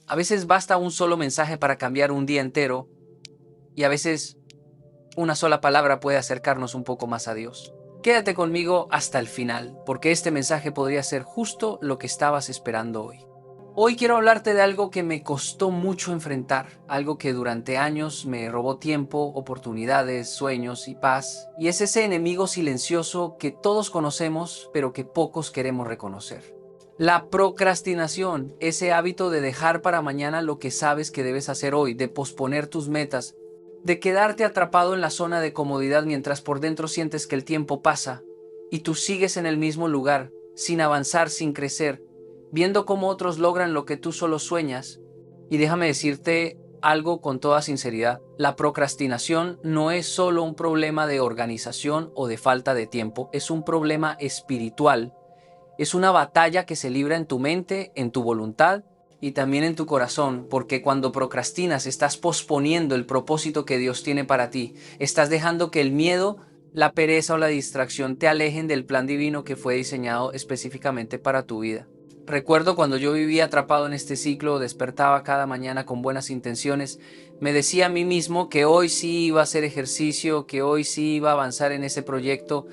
A veces basta un solo mensaje para cambiar un día entero y a veces una sola palabra puede acercarnos un poco más a Dios. Quédate conmigo hasta el final, porque este mensaje podría ser justo lo que estabas esperando hoy. Hoy quiero hablarte de algo que me costó mucho enfrentar, algo que durante años me robó tiempo, oportunidades, sueños y paz, y es ese enemigo silencioso que todos conocemos, pero que pocos queremos reconocer. La procrastinación, ese hábito de dejar para mañana lo que sabes que debes hacer hoy, de posponer tus metas, de quedarte atrapado en la zona de comodidad mientras por dentro sientes que el tiempo pasa y tú sigues en el mismo lugar, sin avanzar, sin crecer, viendo cómo otros logran lo que tú solo sueñas. Y déjame decirte algo con toda sinceridad, la procrastinación no es solo un problema de organización o de falta de tiempo, es un problema espiritual. Es una batalla que se libra en tu mente, en tu voluntad y también en tu corazón, porque cuando procrastinas estás posponiendo el propósito que Dios tiene para ti. Estás dejando que el miedo, la pereza o la distracción te alejen del plan divino que fue diseñado específicamente para tu vida. Recuerdo cuando yo vivía atrapado en este ciclo, despertaba cada mañana con buenas intenciones, me decía a mí mismo que hoy sí iba a hacer ejercicio, que hoy sí iba a avanzar en ese proyecto,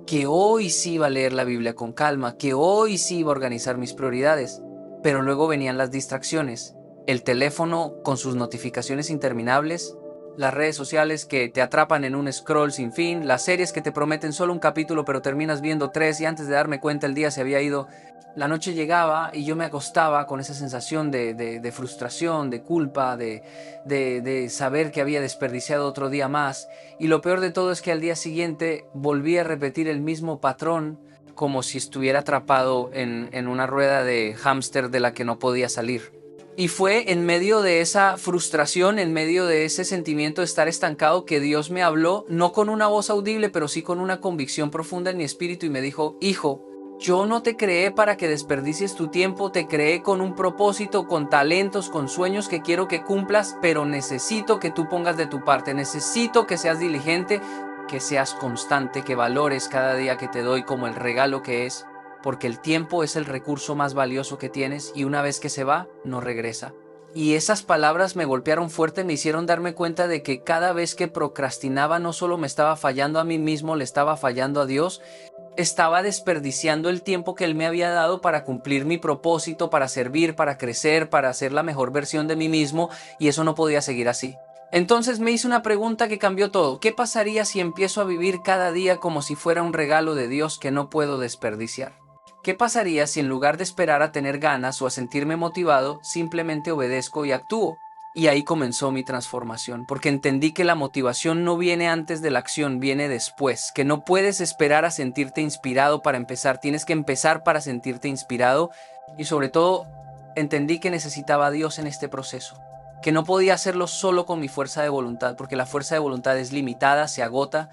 que hoy sí iba a leer la Biblia con calma, que hoy sí iba a organizar mis prioridades. Pero luego venían las distracciones, el teléfono con sus notificaciones interminables, las redes sociales que te atrapan en un scroll sin fin, las series que te prometen solo un capítulo pero terminas viendo 3 y antes de darme cuenta el día se había ido. La noche llegaba y yo me acostaba con esa sensación de frustración, de culpa, de saber que había desperdiciado otro día más. Y lo peor de todo es que al día siguiente volví a repetir el mismo patrón como si estuviera atrapado en una rueda de hámster de la que no podía salir. Y fue en medio de esa frustración, en medio de ese sentimiento de estar estancado, que Dios me habló, no con una voz audible, pero sí con una convicción profunda en mi espíritu y me dijo: hijo, yo no te creé para que desperdicies tu tiempo, te creé con un propósito, con talentos, con sueños que quiero que cumplas, pero necesito que tú pongas de tu parte, necesito que seas diligente, que seas constante, que valores cada día que te doy como el regalo que es, porque el tiempo es el recurso más valioso que tienes y una vez que se va, no regresa. Y esas palabras me golpearon fuerte, me hicieron darme cuenta de que cada vez que procrastinaba no solo me estaba fallando a mí mismo, le estaba fallando a Dios, estaba desperdiciando el tiempo que Él me había dado para cumplir mi propósito, para servir, para crecer, para ser la mejor versión de mí mismo, y eso no podía seguir así. Entonces me hice una pregunta que cambió todo. ¿Qué pasaría si empiezo a vivir cada día como si fuera un regalo de Dios que no puedo desperdiciar? ¿Qué pasaría si en lugar de esperar a tener ganas o a sentirme motivado, simplemente obedezco y actúo? Y ahí comenzó mi transformación, porque entendí que la motivación no viene antes de la acción, viene después, que no puedes esperar a sentirte inspirado para empezar, tienes que empezar para sentirte inspirado, y sobre todo entendí que necesitaba a Dios en este proceso, que no podía hacerlo solo con mi fuerza de voluntad, porque la fuerza de voluntad es limitada, se agota.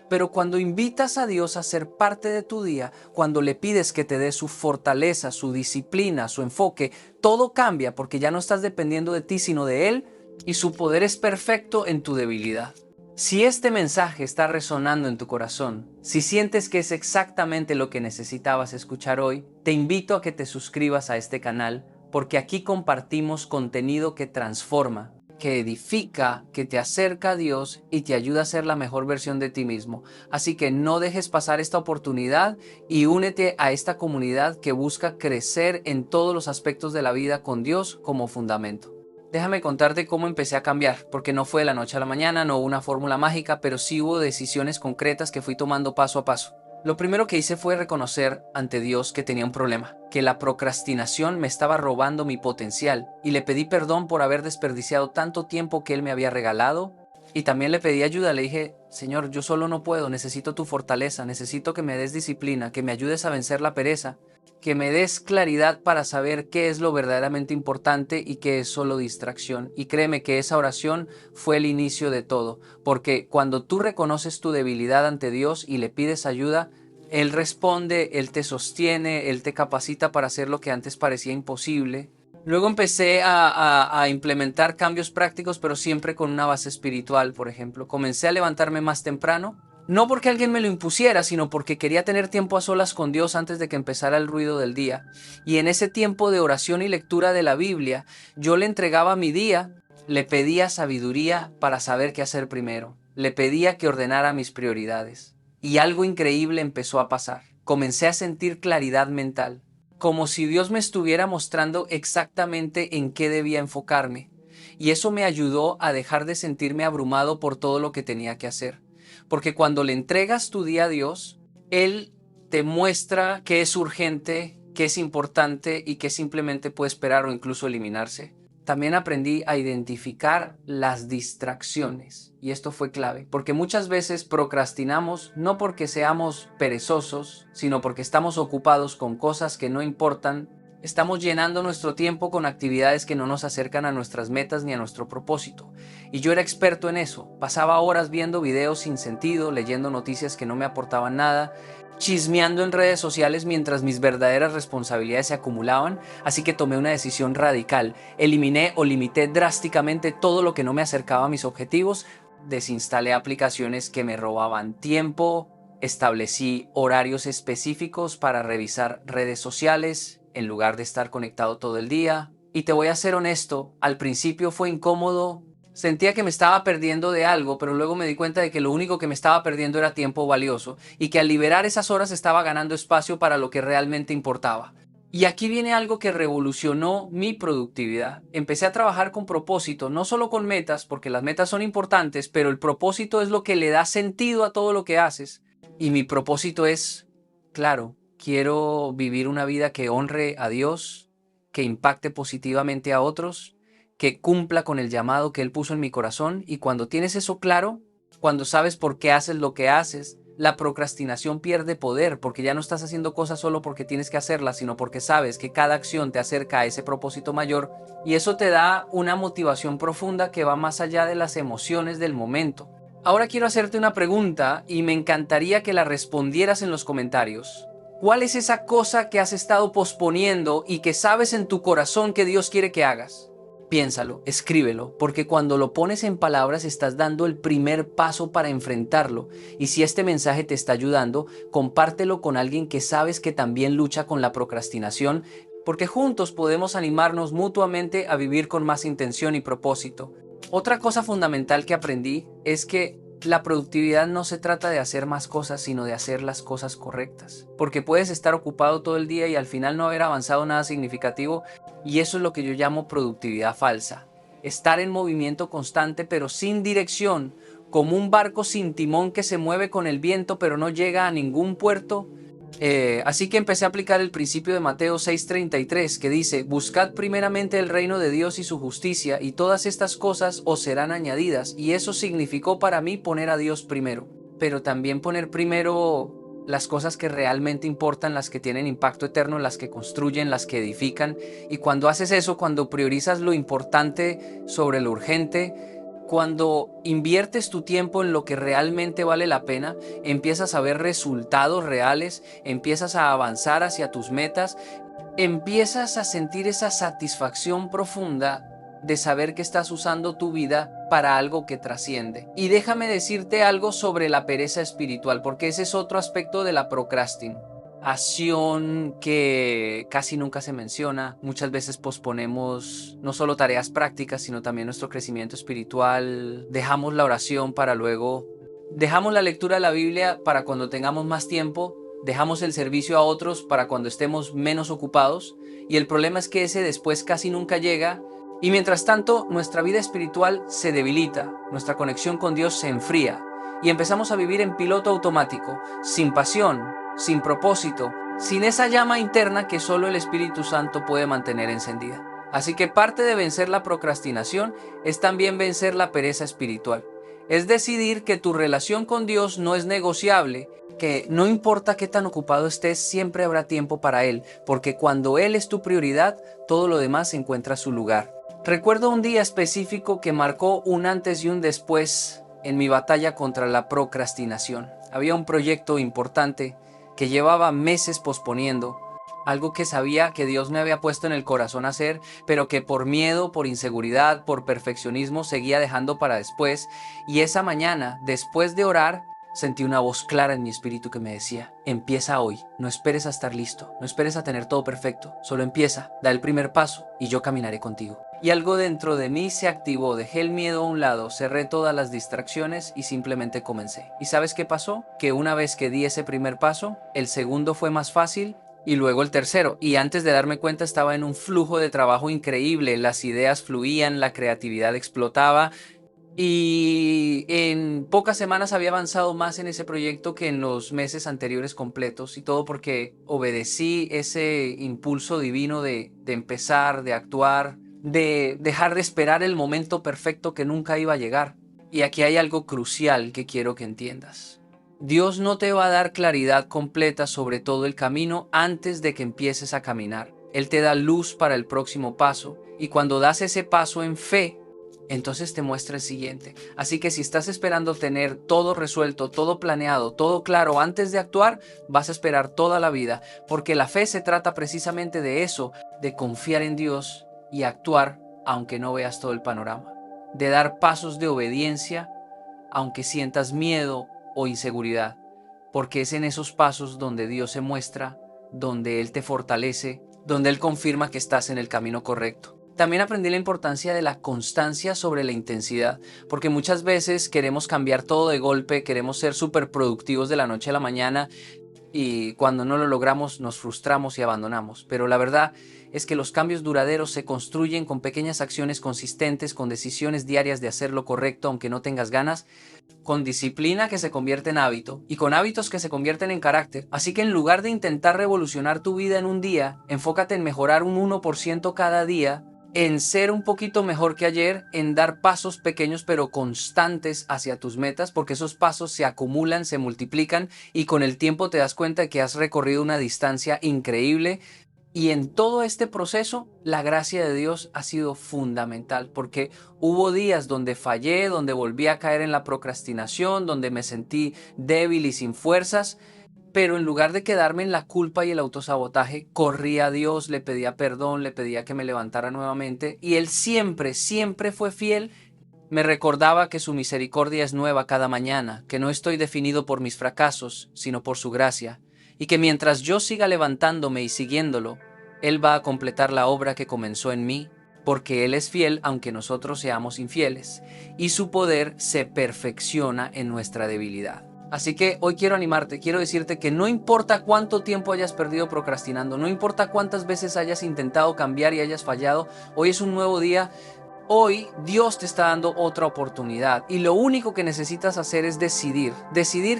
Pero cuando invitas a Dios a ser parte de tu día, cuando le pides que te dé su fortaleza, su disciplina, su enfoque, todo cambia porque ya no estás dependiendo de ti, sino de Él, y su poder es perfecto en tu debilidad. Si este mensaje está resonando en tu corazón, si sientes que es exactamente lo que necesitabas escuchar hoy, te invito a que te suscribas a este canal, porque aquí compartimos contenido que transforma, que edifica, que te acerca a Dios y te ayuda a ser la mejor versión de ti mismo. Así que no dejes pasar esta oportunidad y únete a esta comunidad que busca crecer en todos los aspectos de la vida con Dios como fundamento. Déjame contarte cómo empecé a cambiar, porque no fue de la noche a la mañana, no hubo una fórmula mágica, pero sí hubo decisiones concretas que fui tomando paso a paso. Lo primero que hice fue reconocer ante Dios que tenía un problema, que la procrastinación me estaba robando mi potencial, y le pedí perdón por haber desperdiciado tanto tiempo que Él me había regalado, y también le pedí ayuda. Le dije: Señor, yo solo no puedo, necesito tu fortaleza, necesito que me des disciplina, que me ayudes a vencer la pereza, que me des claridad para saber qué es lo verdaderamente importante y qué es solo distracción. Y créeme que esa oración fue el inicio de todo, porque cuando tú reconoces tu debilidad ante Dios y le pides ayuda, Él responde, Él te sostiene, Él te capacita para hacer lo que antes parecía imposible. Luego empecé a implementar cambios prácticos, pero siempre con una base espiritual. Por ejemplo, comencé a levantarme más temprano, No porque alguien me lo impusiera, sino porque quería tener tiempo a solas con Dios antes de que empezara el ruido del día. Y en ese tiempo de oración y lectura de la Biblia, yo le entregaba mi día, le pedía sabiduría para saber qué hacer primero. Le pedía que ordenara mis prioridades. Y algo increíble empezó a pasar. Comencé a sentir claridad mental, como si Dios me estuviera mostrando exactamente en qué debía enfocarme. Y eso me ayudó a dejar de sentirme abrumado por todo lo que tenía que hacer. Porque cuando le entregas tu día a Dios, Él te muestra qué es urgente, qué es importante y qué simplemente puede esperar o incluso eliminarse. También aprendí a identificar las distracciones y esto fue clave, porque muchas veces procrastinamos no porque seamos perezosos, sino porque estamos ocupados con cosas que no importan. Estamos llenando nuestro tiempo con actividades que no nos acercan a nuestras metas ni a nuestro propósito. Y yo era experto en eso. Pasaba horas viendo videos sin sentido, leyendo noticias que no me aportaban nada, chismeando en redes sociales mientras mis verdaderas responsabilidades se acumulaban. Así que tomé una decisión radical. Eliminé o limité drásticamente todo lo que no me acercaba a mis objetivos. Desinstalé aplicaciones que me robaban tiempo. Establecí horarios específicos para revisar redes sociales en lugar de estar conectado todo el día. Y te voy a ser honesto, al principio fue incómodo. Sentía que me estaba perdiendo de algo, pero luego me di cuenta de que lo único que me estaba perdiendo era tiempo valioso y que al liberar esas horas estaba ganando espacio para lo que realmente importaba. Y aquí viene algo que revolucionó mi productividad. Empecé a trabajar con propósito, no solo con metas, porque las metas son importantes, pero el propósito es lo que le da sentido a todo lo que haces. Y mi propósito es, claro, quiero vivir una vida que honre a Dios, que impacte positivamente a otros, que cumpla con el llamado que Él puso en mi corazón. Y cuando tienes eso claro, cuando sabes por qué haces lo que haces, la procrastinación pierde poder porque ya no estás haciendo cosas solo porque tienes que hacerlas, sino porque sabes que cada acción te acerca a ese propósito mayor y eso te da una motivación profunda que va más allá de las emociones del momento. Ahora quiero hacerte una pregunta y me encantaría que la respondieras en los comentarios. ¿Cuál es esa cosa que has estado posponiendo y que sabes en tu corazón que Dios quiere que hagas? Piénsalo, escríbelo, porque cuando lo pones en palabras estás dando el primer paso para enfrentarlo. Y si este mensaje te está ayudando, compártelo con alguien que sabes que también lucha con la procrastinación, porque juntos podemos animarnos mutuamente a vivir con más intención y propósito. Otra cosa fundamental que aprendí es que la productividad no se trata de hacer más cosas, sino de hacer las cosas correctas. Porque puedes estar ocupado todo el día y al final no haber avanzado nada significativo, y eso es lo que yo llamo productividad falsa. Estar en movimiento constante pero sin dirección, como un barco sin timón que se mueve con el viento pero no llega a ningún puerto. Así que empecé a aplicar el principio de Mateo 6:33 que dice: buscad primeramente el reino de Dios y su justicia y todas estas cosas os serán añadidas. Y eso significó para mí poner a Dios primero, pero también poner primero las cosas que realmente importan, las que tienen impacto eterno, las que construyen, las que edifican. Y cuando haces eso, cuando priorizas lo importante sobre lo urgente, cuando inviertes tu tiempo en lo que realmente vale la pena, empiezas a ver resultados reales, empiezas a avanzar hacia tus metas, empiezas a sentir esa satisfacción profunda de saber que estás usando tu vida para algo que trasciende. Y déjame decirte algo sobre la pereza espiritual, porque ese es otro aspecto de la procrastinación que casi nunca se menciona. Muchas veces posponemos no solo tareas prácticas, sino también nuestro crecimiento espiritual. Dejamos la oración para luego. Dejamos la lectura de la Biblia para cuando tengamos más tiempo. Dejamos el servicio a otros para cuando estemos menos ocupados. Y el problema es que ese después casi nunca llega. Y mientras tanto, nuestra vida espiritual se debilita. Nuestra conexión con Dios se enfría. Y empezamos a vivir en piloto automático, sin pasión, sin propósito, sin esa llama interna que solo el Espíritu Santo puede mantener encendida. Así que parte de vencer la procrastinación es también vencer la pereza espiritual. Es decidir que tu relación con Dios no es negociable, que no importa qué tan ocupado estés, siempre habrá tiempo para Él, porque cuando Él es tu prioridad, todo lo demás encuentra su lugar. Recuerdo un día específico que marcó un antes y un después en mi batalla contra la procrastinación. Había un proyecto importante que llevaba meses posponiendo, algo que sabía que Dios me había puesto en el corazón hacer, pero que por miedo, por inseguridad, por perfeccionismo seguía dejando para después. Y esa mañana, después de orar, sentí una voz clara en mi espíritu que me decía, empieza hoy, no esperes a estar listo, no esperes a tener todo perfecto, solo empieza, da el primer paso y yo caminaré contigo. Y algo dentro de mí se activó, dejé el miedo a un lado, cerré todas las distracciones y simplemente comencé. ¿Y sabes qué pasó? Que una vez que di ese primer paso, el segundo fue más fácil y luego el tercero. Y antes de darme cuenta estaba en un flujo de trabajo increíble, las ideas fluían, la creatividad explotaba. Y en pocas semanas había avanzado más en ese proyecto que en los meses anteriores completos y todo porque obedecí ese impulso divino de empezar, de actuar, de dejar de esperar el momento perfecto que nunca iba a llegar. Y aquí hay algo crucial que quiero que entiendas. Dios no te va a dar claridad completa sobre todo el camino antes de que empieces a caminar. Él te da luz para el próximo paso y cuando das ese paso en fe, entonces te muestra el siguiente. Así que si estás esperando tener todo resuelto, todo planeado, todo claro antes de actuar, vas a esperar toda la vida, porque la fe se trata precisamente de eso, de confiar en Dios y actuar aunque no veas todo el panorama, de dar pasos de obediencia aunque sientas miedo o inseguridad, porque es en esos pasos donde Dios se muestra, donde Él te fortalece, donde Él confirma que estás en el camino correcto. También aprendí la importancia de la constancia sobre la intensidad, porque muchas veces queremos cambiar todo de golpe, queremos ser súper productivos de la noche a la mañana y cuando no lo logramos nos frustramos y abandonamos. Pero la verdad es que los cambios duraderos se construyen con pequeñas acciones consistentes, con decisiones diarias de hacer lo correcto aunque no tengas ganas, con disciplina que se convierte en hábito y con hábitos que se convierten en carácter. Así que en lugar de intentar revolucionar tu vida en un día, enfócate en mejorar un 1% cada día, en ser un poquito mejor que ayer, en dar pasos pequeños pero constantes hacia tus metas, porque esos pasos se acumulan, se multiplican y con el tiempo te das cuenta de que has recorrido una distancia increíble. Y en todo este proceso, la gracia de Dios ha sido fundamental, porque hubo días donde fallé, donde volví a caer en la procrastinación, donde me sentí débil y sin fuerzas, pero en lugar de quedarme en la culpa y el autosabotaje, corrí a Dios, le pedía perdón, le pedía que me levantara nuevamente, y Él siempre, siempre fue fiel. Me recordaba que su misericordia es nueva cada mañana, que no estoy definido por mis fracasos, sino por su gracia, y que mientras yo siga levantándome y siguiéndolo, Él va a completar la obra que comenzó en mí, porque Él es fiel aunque nosotros seamos infieles, y su poder se perfecciona en nuestra debilidad. Así que hoy quiero animarte, quiero decirte que no importa cuánto tiempo hayas perdido procrastinando, no importa cuántas veces hayas intentado cambiar y hayas fallado, hoy es un nuevo día. Hoy Dios te está dando otra oportunidad y lo único que necesitas hacer es decidir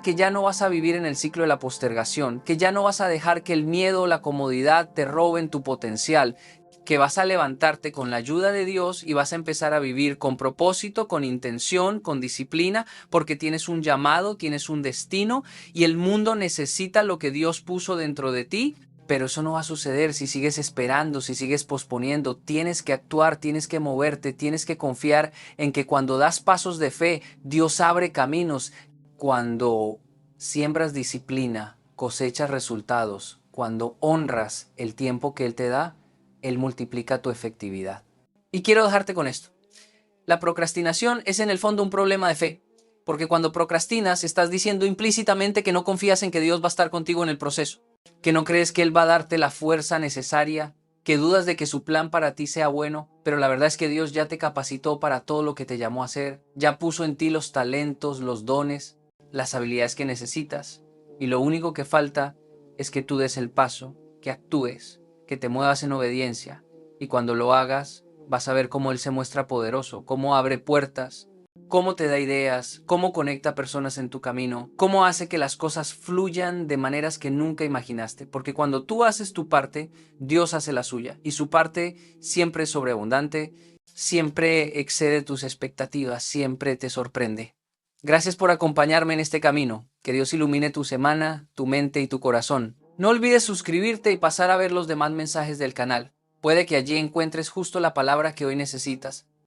que ya no vas a vivir en el ciclo de la postergación, que ya no vas a dejar que el miedo o la comodidad te roben tu potencial, que vas a levantarte con la ayuda de Dios y vas a empezar a vivir con propósito, con intención, con disciplina, porque tienes un llamado, tienes un destino y el mundo necesita lo que Dios puso dentro de ti. Pero eso no va a suceder si sigues esperando, si sigues posponiendo. Tienes que actuar, tienes que moverte, tienes que confiar en que cuando das pasos de fe, Dios abre caminos. Cuando siembras disciplina, cosechas resultados. Cuando honras el tiempo que Él te da, Él multiplica tu efectividad. Y quiero dejarte con esto. La procrastinación es en el fondo un problema de fe. Porque cuando procrastinas, estás diciendo implícitamente que no confías en que Dios va a estar contigo en el proceso, que no crees que Él va a darte la fuerza necesaria, que dudas de que su plan para ti sea bueno, pero la verdad es que Dios ya te capacitó para todo lo que te llamó a hacer, ya puso en ti los talentos, los dones, las habilidades que necesitas, y lo único que falta es que tú des el paso, que actúes, que te muevas en obediencia, y cuando lo hagas, vas a ver cómo Él se muestra poderoso, cómo abre puertas, cómo te da ideas, cómo conecta personas en tu camino, cómo hace que las cosas fluyan de maneras que nunca imaginaste. Porque cuando tú haces tu parte, Dios hace la suya. Y su parte siempre es sobreabundante, siempre excede tus expectativas, siempre te sorprende. Gracias por acompañarme en este camino. Que Dios ilumine tu semana, tu mente y tu corazón. No olvides suscribirte y pasar a ver los demás mensajes del canal. Puede que allí encuentres justo la palabra que hoy necesitas.